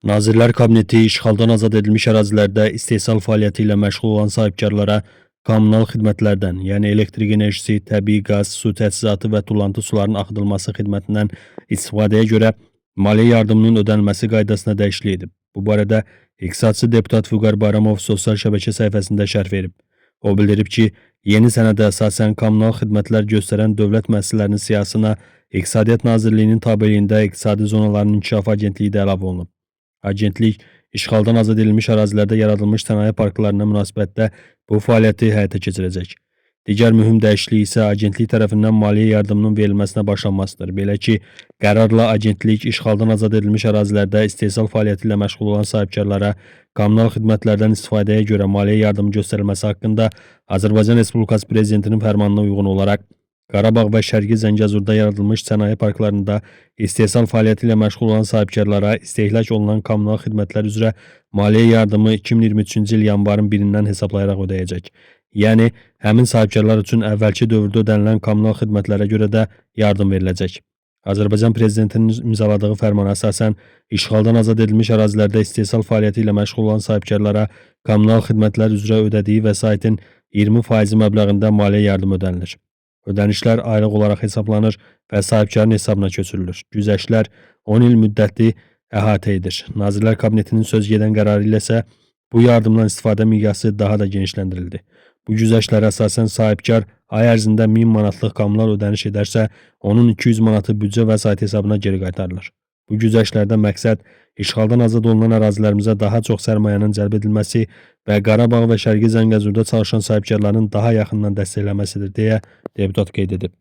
Nazirlər Kabineti işğaldan azad edilmiş ərazilərdə istehsal fəaliyyəti ilə məşğul olan sahibkarlara kommunal xidmətlərdən, yəni elektrik enerjisi, təbii qaz, su təchizatı və tullantı sularının axıdılması xidmətindən istifadəyə görə maliyyə yardımının ödənilməsi qaydasına dəyişiklik edib. Bu barədə iqtisadçı deputat Vüqar Bayramov sosial şəbəkə səhifəsində şərh verib. O bildirib ki, yeni sənədə əsasən kommunal xidmətlər göstərən dövlət müəssisələrinin siyahısına İqtisadiyyat Nazirliyinin tabeliyində İqtisadi Zonaların İnkişafı Agentliyi də əlavə olunub. Agentlik işğaldan azad edilmiş ərazilərdə yaradılmış sənaye parklarına münasibətdə bu fəaliyyəti həyata keçirəcək. Digər mühüm dəyişiklik isə agentlik tərəfindən maliyyə yardımının verilməsinə başlanmasıdır. Belə ki, qərarla agentlik işğaldan azad edilmiş ərazilərdə istehsal fəaliyyəti ilə məşğul olan sahibkarlara kommunal xidmətlərdən istifadəyə görə maliyyə yardımı göstərilməsi haqqında Azərbaycan Respublikası Prezidentinin fərmanına uyğun olaraq Qarabağ və Şərqi Zəngəzurda yaradılmış sənaye parklarında istehsal fəaliyyəti ilə məşğul olan sahibkarlara istehlak olunan kommunal xidmətlər üzrə maliyyə yardımı 2023-cü il yanvarın 1-dən hesablayaraq ödəyəcək. Yəni, həmin sahibkarlar üçün əvvəlki dövrdə ödənilən kommunal xidmətlərə görə də yardım veriləcək. Azərbaycan Prezidentinin imzaladığı fərmana əsasən işğaldan azad edilmiş ərazilərdə istehsal fəaliyyəti ilə məşğul olan sahibkarlara kommunal xidmətlər üzrə ödədiyi vəsaitin 20% məbləğində maliyyə yardımı ödənilir. Ödənişlər aylıq olaraq hesablanır və sahibkarın hesabına köçürülür. Güzəştlər 10 il müddətli əhatə edir. Nazirlər Kabinetinin söz gedən qərarı ilə isə bu yardımdan istifadə miqyası daha da genişləndirildi. Bu güzəştlərə əsasən sahibkar ay ərzində 1000 manatlıq kommunal ödəniş edərsə, onun 200 manatı büdcə vəsait hesabına geri qaytarılır. Bu güzəştlərdə məqsəd işğaldan azad olunan ərazilərimizə daha çox sərmayənin cəlb edilməsi və Qarabağ və Şərqi Zəngəzurda çalışan sahibkarların daha yaxından dəstəklənməsidir deyə deputat qeyd edib.